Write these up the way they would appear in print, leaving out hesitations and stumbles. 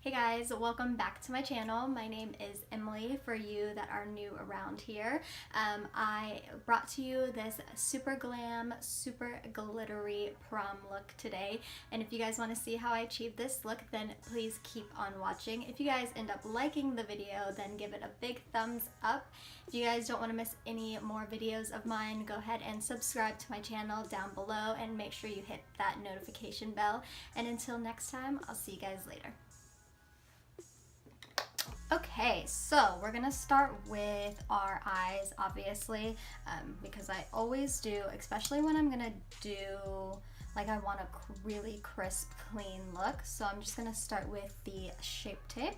Hey guys, welcome back to my channel. My name is Emily for you that are new around here. I brought to you this super glam, super glittery prom look today. And if you guys want to see how I achieved this look, then please keep on watching. If you guys end up liking the video, then give it a big thumbs up. If you guys don't want to miss any more videos of mine, go ahead and subscribe to my channel down below and make sure you hit that notification bell. And until next time, I'll see you guys later. Okay, so we're gonna start with our eyes, obviously, because I always do, especially when I'm gonna do, like, I want a really crisp, clean look. So I'm just gonna start with the Shape Tape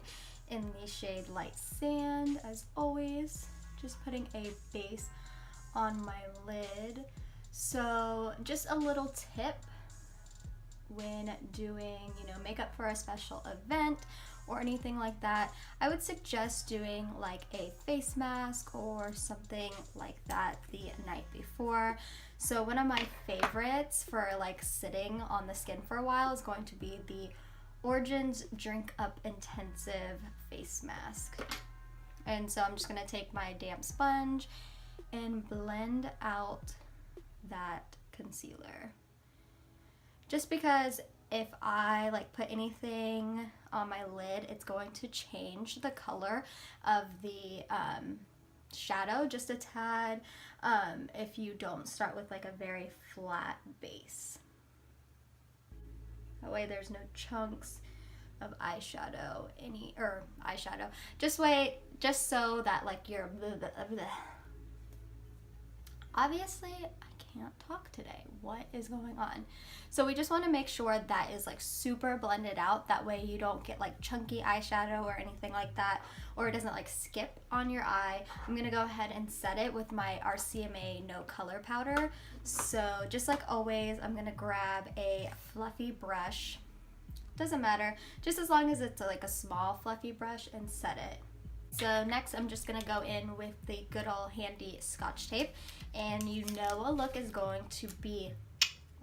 in the shade Light Sand, as always, just putting a base on my lid. So just a little tip when doing, makeup for a special event or anything like that, I would suggest doing like a face mask or something like that the night before. So one of my favorites for like sitting on the skin for a while is going to be the Origins Drink Up Intensive face mask. And so I'm just gonna take my damp sponge and blend out that concealer. Just because if I like put anything on my lid, it's going to change the color of the shadow just a tad if you don't start with like a very flat base. That way there's no chunks of eyeshadow, just so that like your obviously I can't talk today. What is going on? So we just want to make sure that is like super blended out. That way you don't get like chunky eyeshadow or anything like that, or it doesn't like skip on your eye. I'm gonna go ahead and set it with my RCMA No Color Powder. So just like always, I'm gonna grab a fluffy brush. Doesn't matter, just as long as it's like a small fluffy brush, and set it. So next I'm just gonna go in with the good old handy Scotch tape, and a look is going to be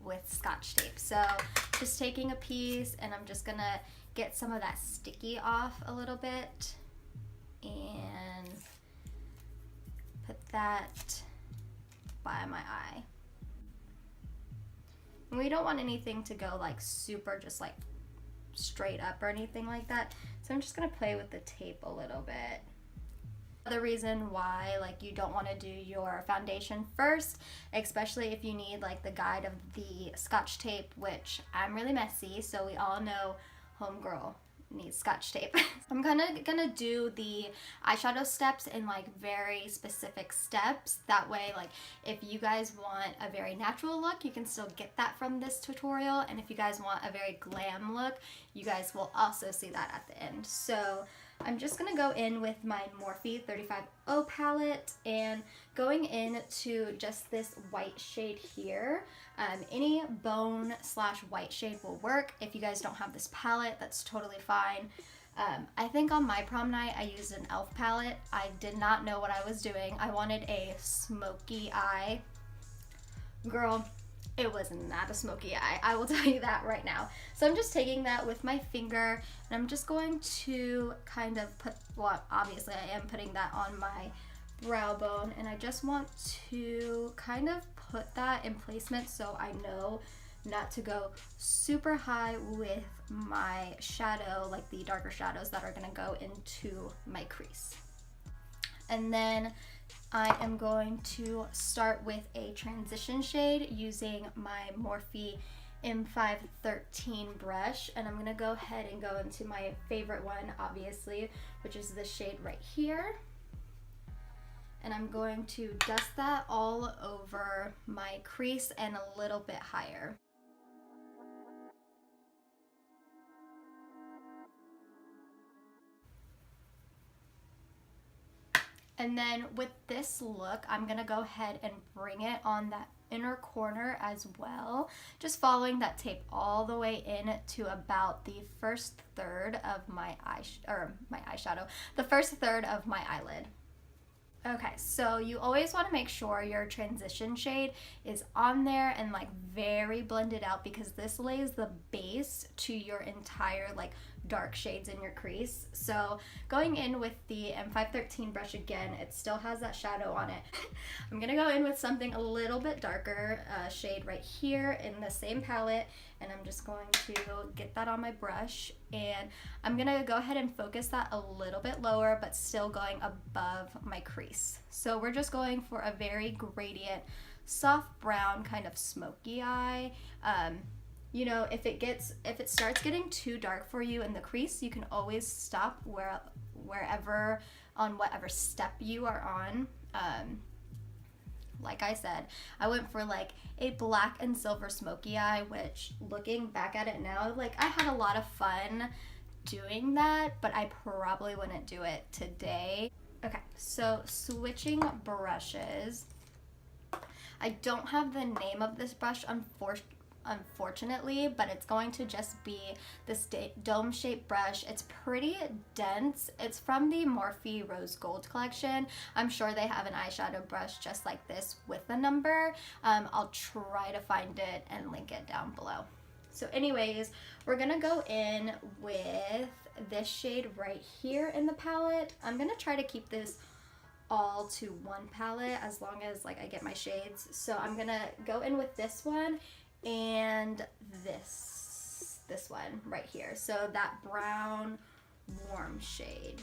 with Scotch tape. So just taking a piece, and I'm just gonna get some of that sticky off a little bit and put that by my eye. And we don't want anything to go like super just like straight up or anything like that. So I'm just gonna play with the tape a little bit. The reason why like you don't want to do your foundation first, especially if you need like the guide of the Scotch tape, which I'm really messy, so we all know homegirl needs Scotch tape. I'm kind of gonna do the eyeshadow steps in like very specific steps. That way, like if you guys want a very natural look, you can still get that from this tutorial, and if you guys want a very glam look, you guys will also see that at the end. So I'm just gonna go in with my Morphe 35O palette and going into just this white shade here. Any bone / white shade will work. If you guys don't have this palette, that's totally fine. I think on my prom night I used an e.l.f. palette. I did not know what I was doing. I wanted a smoky eye. Girl, it was not a smoky eye, I will tell you that right now. So I'm just taking that with my finger, and I'm just going to kind of put, well, obviously I am putting that on my brow bone, and I just want to kind of put that in placement so I know not to go super high with my shadow, like the darker shadows that are gonna go into my crease. And then I am going to start with a transition shade using my Morphe M513 brush, and I'm going to go ahead and go into my favorite one, obviously, which is this shade right here. And I'm going to dust that all over my crease and a little bit higher. And then with this look, I'm gonna go ahead and bring it on that inner corner as well, just following that tape all the way in to about the first third of my eyeshadow, the first third of my eyelid. Okay, so you always want to make sure your transition shade is on there and like very blended out, because this lays the base to your entire like dark shades in your crease. So going in with the M513 brush again, it still has that shadow on it. I'm gonna go in with something a little bit darker, shade right here in the same palette, and I'm just going to get that on my brush, and I'm gonna go ahead and focus that a little bit lower, but still going above my crease. So we're just going for a very gradient, soft brown kind of smoky eye. You know, if it starts getting too dark for you in the crease, you can always stop wherever on whatever step you are on. Like I said, I went for like a black and silver smoky eye, which looking back at it now, like I had a lot of fun doing that, but I probably wouldn't do it today. Okay, so switching brushes. I don't have the name of this brush unfortunately, but it's going to just be this dome shaped brush. It's pretty dense. It's from the Morphe Rose Gold collection. I'm sure they have an eyeshadow brush just like this with a number. I'll try to find it and link it down below. So anyways, we're gonna go in with this shade right here in the palette. I'm gonna try to keep this all to one palette as long as like I get my shades. So I'm gonna go in with this one and this one right here, so that brown warm shade.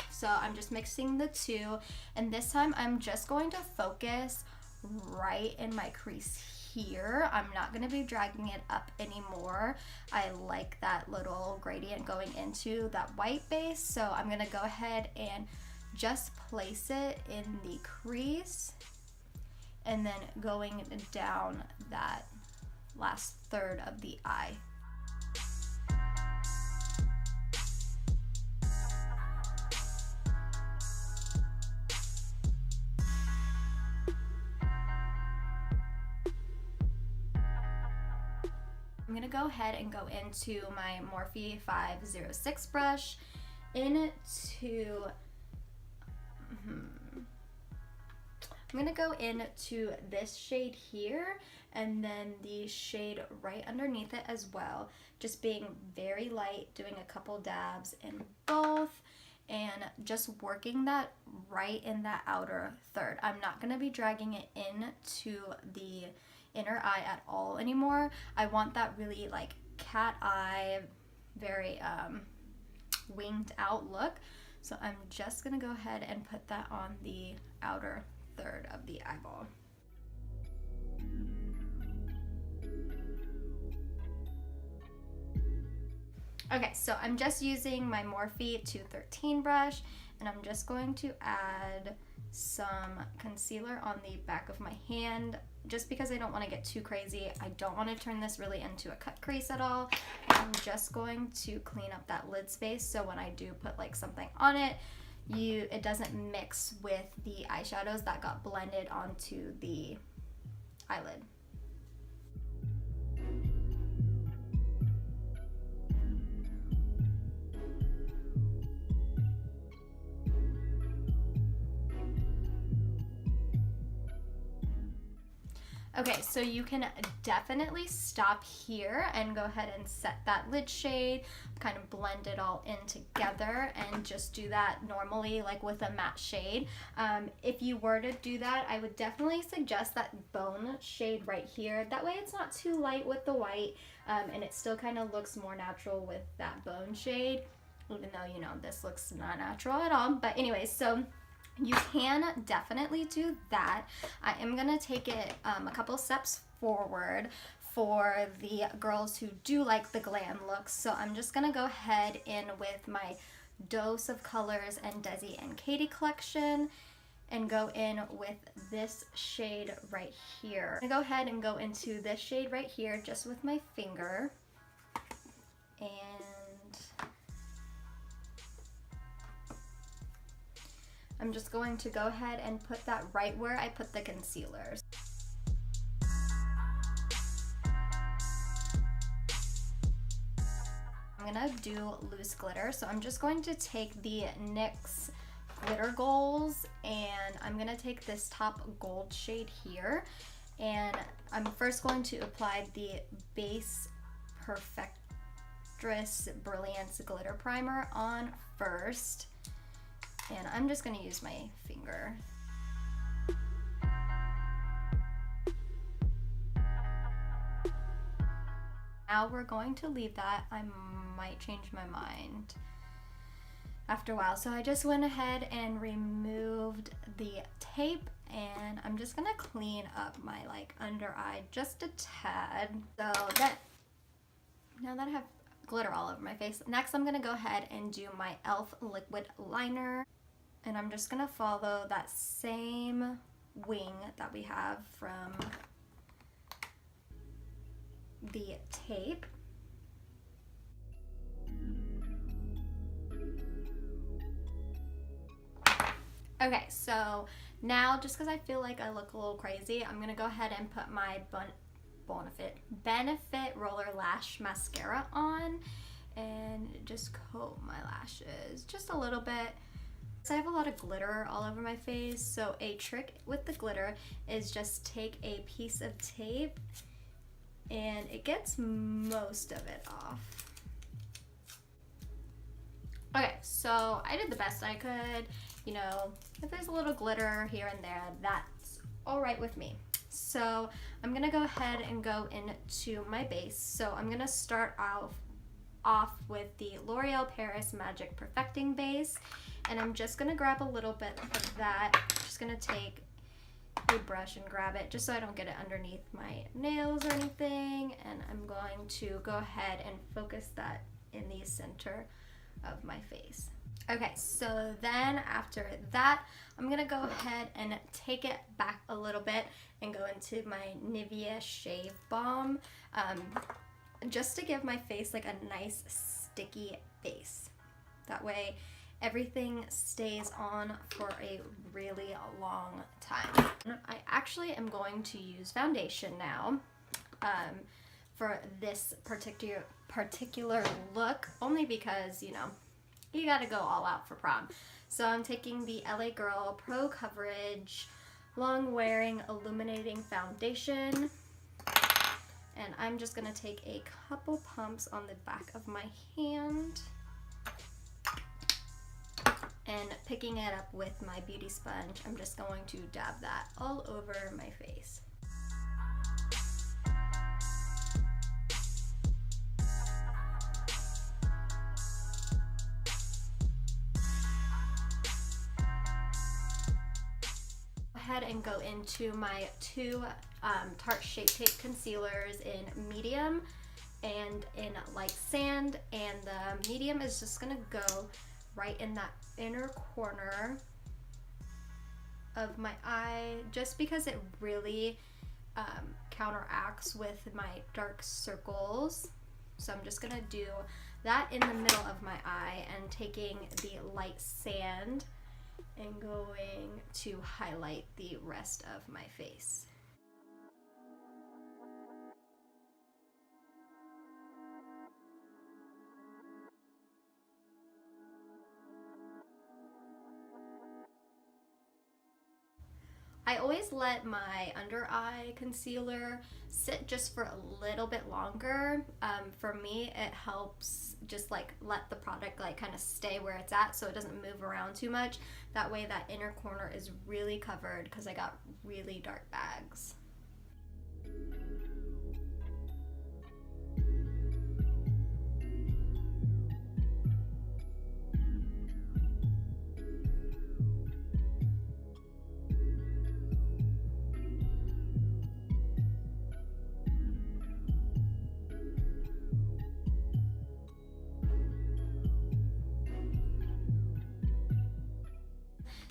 So I'm just mixing the two, and this time I'm just going to focus right in my crease here. I'm not going to be dragging it up anymore. I like that little gradient going into that white base, so I'm going to go ahead and just place it in the crease and then going down that last third of the eye. I'm gonna go ahead and go into my Morphe 506 brush I'm gonna go into this shade here and then the shade right underneath it as well, just being very light, doing a couple dabs in both and just working that right in that outer third. I'm not gonna be dragging it into the inner eye at all anymore. I want that really like cat eye, very winged out look. So I'm just gonna go ahead and put that on the outer third of the eyeball. Okay, so I'm just using my Morphe 213 brush, and I'm just going to add some concealer on the back of my hand, just because I don't want to get too crazy. I don't want to turn this really into a cut crease at all. I'm just going to clean up that lid space, so when I do put like something on it, it doesn't mix with the eyeshadows that got blended onto the eyelid. Okay, so you can definitely stop here and go ahead and set that lid shade, kind of blend it all in together, and just do that normally like with a matte shade. If you were to do that, I would definitely suggest that bone shade right here. That way it's not too light with the white, and it still kind of looks more natural with that bone shade, even though, you know, this looks not natural at all. But anyways, so you can definitely do that. I am gonna take it a couple steps forward for the girls who do like the glam looks. So I'm just gonna go ahead in with my Dose of Colors and Desi and Katie collection and go in with this shade right here. I'm gonna go ahead and go into this shade right here just with my finger, and I'm just going to go ahead and put that right where I put the concealers. I'm gonna do loose glitter, so I'm just going to take the NYX glitter goals, and I'm gonna take this top gold shade here, and I'm first going to apply the base Lustrous Brilliance Glitter Primer on first. And I'm just gonna use my finger. Now we're going to leave that. I might change my mind after a while. So I just went ahead and removed the tape, and I'm just gonna clean up my like under eye just a tad. So that, now that I have glitter all over my face, next I'm gonna go ahead and do my e.l.f. liquid liner. And I'm just gonna follow that same wing that we have from the tape. Okay, so now just because I feel like I look a little crazy, I'm gonna go ahead and put my Benefit Roller Lash Mascara on and just coat my lashes just a little bit. So I have a lot of glitter all over my face, so a trick with the glitter is just take a piece of tape and it gets most of it off. Okay, so I did the best I could. You know, if there's a little glitter here and there, that's all right with me. So I'm gonna go ahead and go into my base. So I'm gonna start off with the L'Oreal Paris Magic Perfecting Base, and I'm just gonna grab a little bit of that. Just gonna take a brush and grab it just so I don't get it underneath my nails or anything, and I'm going to go ahead and focus that in the center of my face. Okay, so then after that, I'm gonna go ahead and take it back a little bit and go into my Nivea Shave Balm, just to give my face like a nice sticky base. That way everything stays on for a really long time. I actually am going to use foundation now for this particular look, only because, you know, you gotta go all out for prom. So I'm taking the LA Girl Pro Coverage Long Wearing Illuminating Foundation, and I'm just gonna take a couple pumps on the back of my hand and picking it up with my beauty sponge, I'm just going to dab that all over my face. Ahead and go into my two Tarte Shape Tape concealers in medium and in light sand, and the medium is just gonna go right in that inner corner of my eye, just because it really counteracts with my dark circles. So I'm just gonna do that in the middle of my eye and taking the light sand and going to highlight the rest of my face. I always let my under eye concealer sit just for a little bit longer. For me, it helps just like let the product like kind of stay where it's at so it doesn't move around too much. That way that inner corner is really covered because I got really dark bags.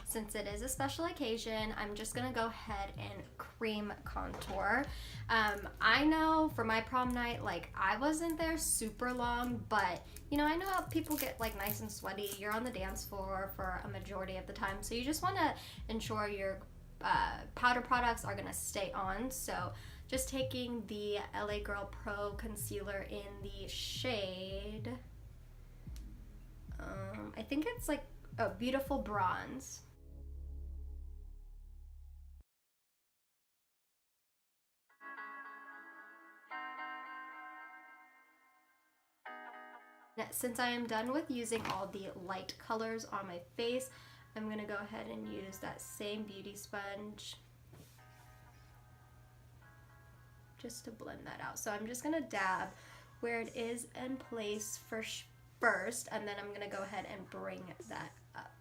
Since it is a special occasion, I'm just gonna go ahead and cream contour. I know for my prom night, like I wasn't there super long, but you know, I know how people get like nice and sweaty. You're on the dance floor for a majority of the time, so you just wanna ensure your powder products are gonna stay on. So just taking the LA Girl Pro Concealer in the shade, I think it's like a beautiful bronze. Since I am done with using all the light colors on my face, I'm gonna go ahead and use that same beauty sponge just to blend that out. So I'm just gonna dab where it is in place first, and then I'm gonna go ahead and bring that up.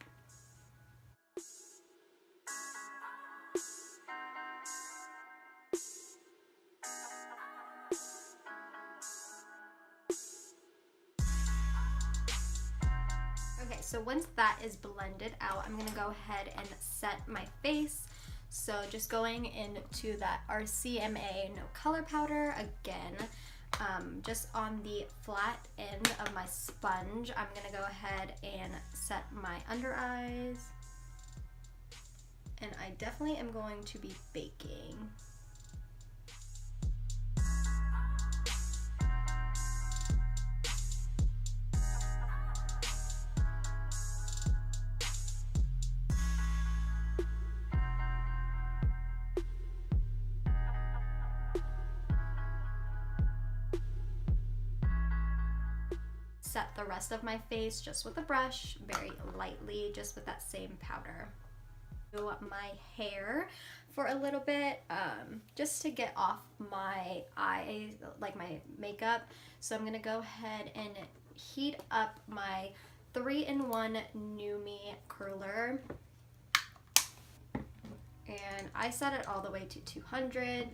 Okay, so once that is blended out, I'm gonna go ahead and set my face. So just going into that RCMA No Color Powder again, just on the flat end of my sponge, I'm gonna go ahead and set my under eyes. And I definitely am going to be baking. Set the rest of my face just with a brush, very lightly, just with that same powder. Do my hair for a little bit, just to get off my eyes, like my makeup. So I'm gonna go ahead and heat up my 3-in-1 New Me curler. And I set it all the way to 200.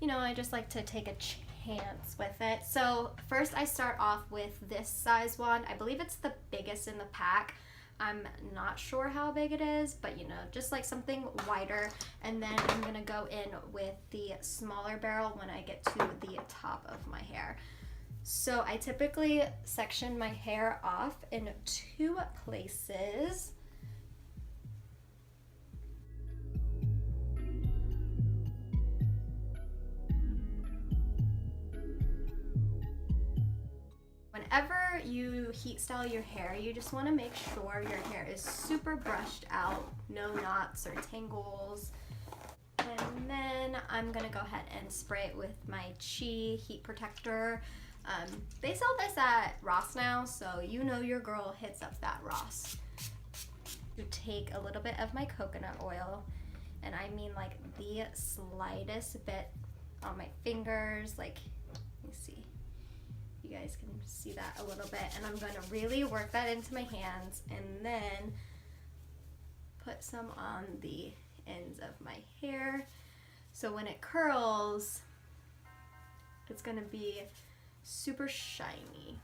You know, I just like to take a chance with it. So first I start off with this size wand. I believe it's the biggest in the pack. I'm not sure how big it is, but you know, just like something wider. And then I'm gonna go in with the smaller barrel when I get to the top of my hair. So I typically section my hair off in 2 places. Whenever you heat style your hair, you just want to make sure your hair is super brushed out, no knots or tangles. And then I'm gonna go ahead and spray it with my Chi heat protector. They sell this at Ross now, so you know your girl hits up that Ross. To take a little bit of my coconut oil, and I mean like the slightest bit on my fingers, like, let me see. You guys can see that a little bit, and I'm going to really work that into my hands, and then put some on the ends of my hair. So when it curls, it's going to be super shiny.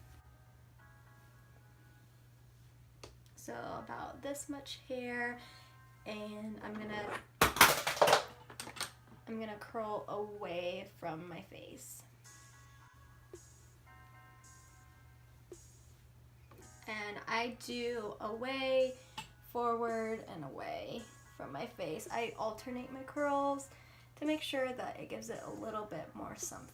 So about this much hair, and I'm gonna curl away from my face. And I do away, forward, and away from my face. I alternate my curls to make sure that it gives it a little bit more something.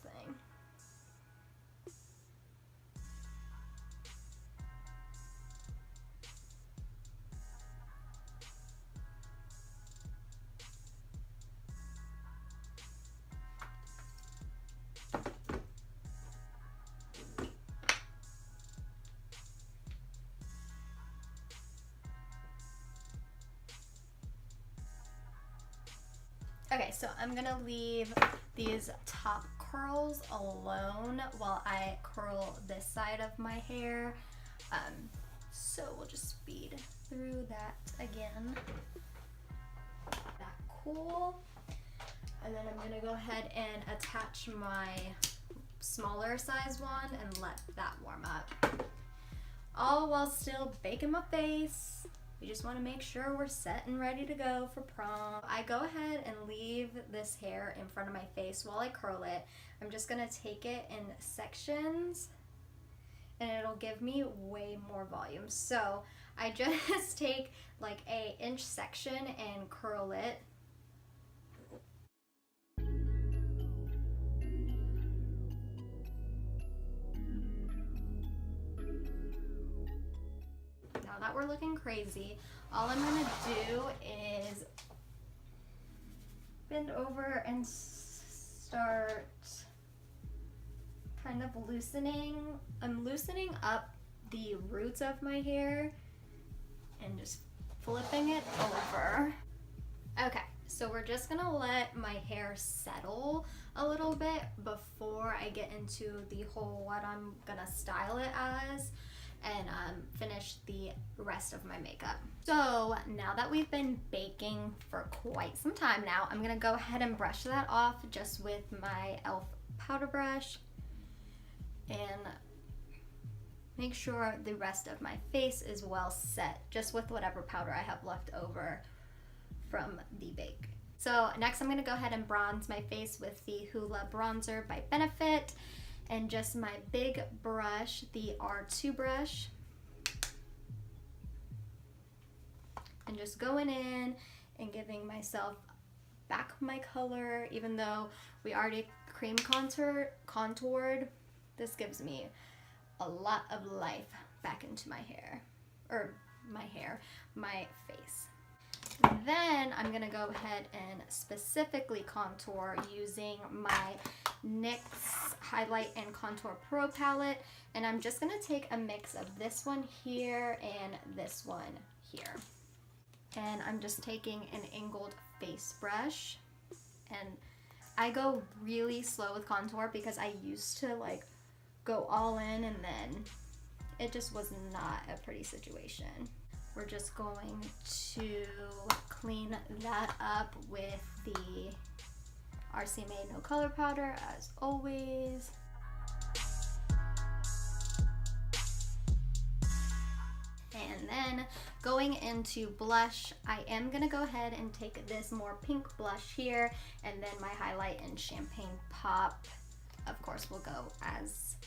Okay, so I'm gonna leave these top curls alone while I curl this side of my hair. So we'll just speed through that again. That cool. And then I'm gonna go ahead and attach my smaller size wand and let that warm up. All while still baking my face. We just want to make sure we're set and ready to go for prom. I go ahead and leave this hair in front of my face while I curl it. I'm just going to take it in sections and it'll give me way more volume. So I just take like a inch section and curl it. That we're looking crazy, all I'm gonna do is bend over and start kind of loosening. I'm loosening up the roots of my hair and just flipping it over. Okay, so we're just gonna let my hair settle a little bit before I get into the whole what I'm gonna style it as and finish the rest of my makeup. So now that we've been baking for quite some time now, I'm gonna go ahead and brush that off just with my e.l.f. powder brush and make sure the rest of my face is well set just with whatever powder I have left over from the bake. So next I'm gonna go ahead and bronze my face with the Hoola bronzer by Benefit and just my big brush, the R2 brush, and just going in and giving myself back my color. Even though we already cream contoured, this gives me a lot of life back into my hair, or my face. Then I'm gonna go ahead and specifically contour using my NYX Highlight and Contour Pro palette, and I'm just gonna take a mix of this one here and this one here. And I'm just taking an angled face brush, and I go really slow with contour because I used to like go all in and then it just was not a pretty situation. We're just going to clean that up with the RCMA No Color Powder as always. And then going into blush, I am gonna go ahead and take this more pink blush here, and then my highlight and Champagne Pop, of course, will go as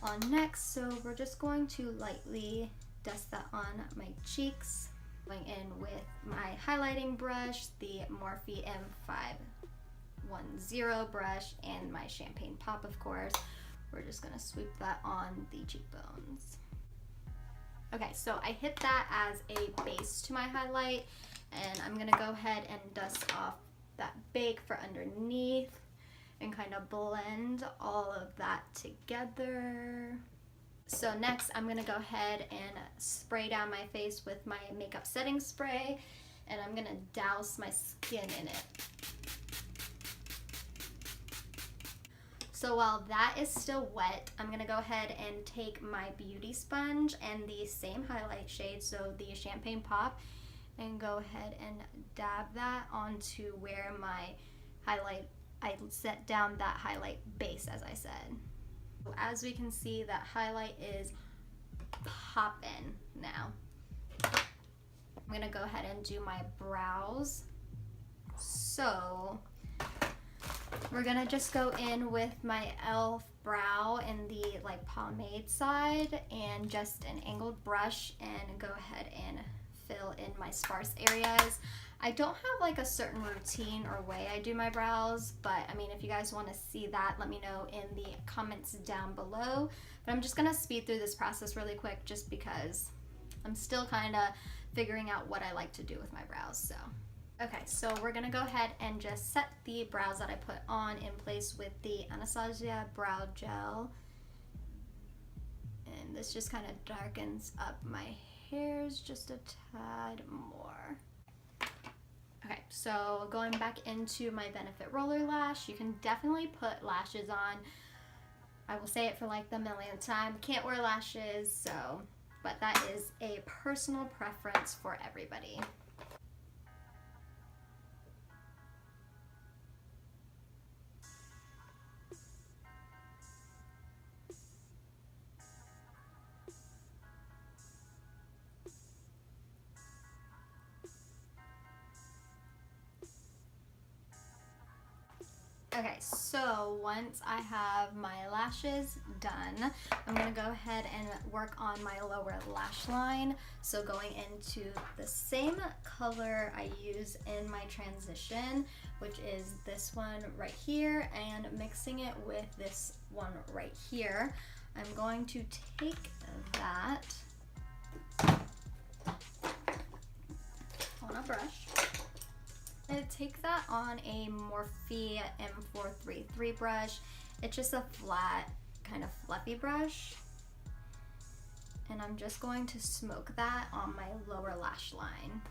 on next. So we're just going to lightly dust that on my cheeks. Going in with my highlighting brush, the Morphe M510 brush, and my Champagne Pop, of course. We're just gonna sweep that on the cheekbones. Okay, so I hit that as a base to my highlight, and I'm gonna go ahead and dust off that bake for underneath and kind of blend all of that together. So next I'm gonna go ahead and spray down my face with my makeup setting spray, and I'm gonna douse my skin in it. So while that is still wet, I'm gonna go ahead and take my beauty sponge and the same highlight shade, so the Champagne Pop, and go ahead and dab that onto where my highlight, I set down that highlight base, as I said. So as we can see, that highlight is popping now. I'm gonna go ahead and do my brows. So we're gonna just go in with my e.l.f. brow in the like pomade side and just an angled brush and go ahead and fill in my sparse areas. I don't have like a certain routine or way I do my brows, but I mean, if you guys want to see that, let me know in the comments down below. But I'm just gonna speed through this process really quick just because I'm still kind of figuring out what I like to do with my brows. So okay, so we're gonna go ahead and just set the brows that I put on in place with the Anastasia Brow Gel. And this just kind of darkens up my hairs just a tad more. Okay, so going back into my Benefit Roller Lash, you can definitely put lashes on. I will say it for like the millionth time, can't wear lashes, so, but that is a personal preference for everybody. Okay, so once I have my lashes done, I'm gonna go ahead and work on my lower lash line. So going into the same color I use in my transition, which is this one right here, and mixing it with this one right here. I'm going to take that on a brush. And take that on a Morphe M433 brush. It's just a flat, kind of fluffy brush. And I'm just going to smoke that on my lower lash line.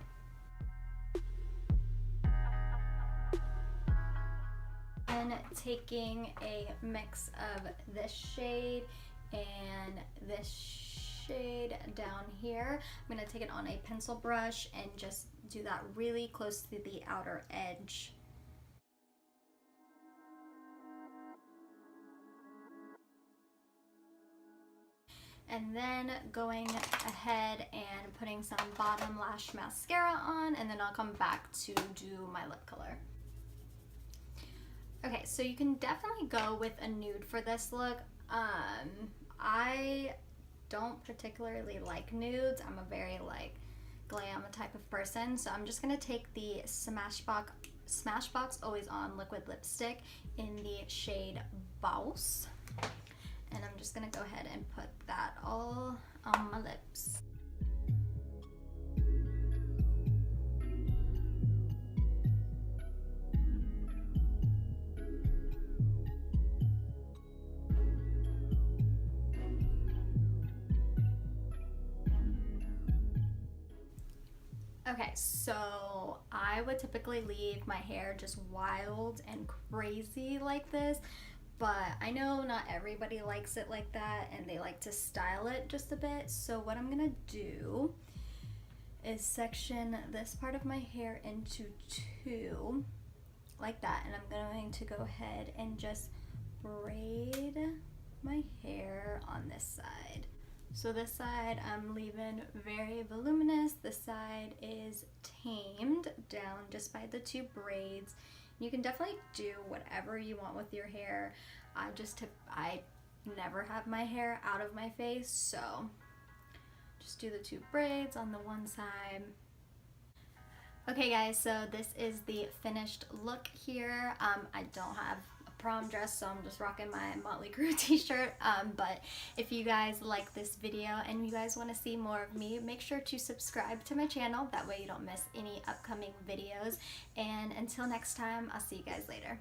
And taking a mix of this shade and this shade down here, I'm going to take it on a pencil brush and just do that really close to the outer edge. And then going ahead and putting some bottom lash mascara on, and then I'll come back to do my lip color. Okay, so you can definitely go with a nude for this look. I don't particularly like nudes. I'm a very like glam type of person, so I'm just gonna take the Smashbox Always On liquid lipstick in the shade Bouse, and I'm just gonna go ahead and put that all on my lips. Okay, so I would typically leave my hair just wild and crazy like this, but I know not everybody likes it like that and they like to style it just a bit. So what I'm gonna do is section this part of my hair into two like that, and I'm going to go ahead and just braid my hair on this side. So this side I'm leaving very voluminous, this side is tamed down just by the two braids. You can definitely do whatever you want with your hair. I never have my hair out of my face, so just do the two braids on the one side. Okay guys, so this is the finished look here. I don't have a prom dress, so I'm just rocking my Motley Crue t-shirt, but if you guys like this video and you guys want to see more of me, make sure to subscribe to my channel, that way you don't miss any upcoming videos, and until next time, I'll see you guys later.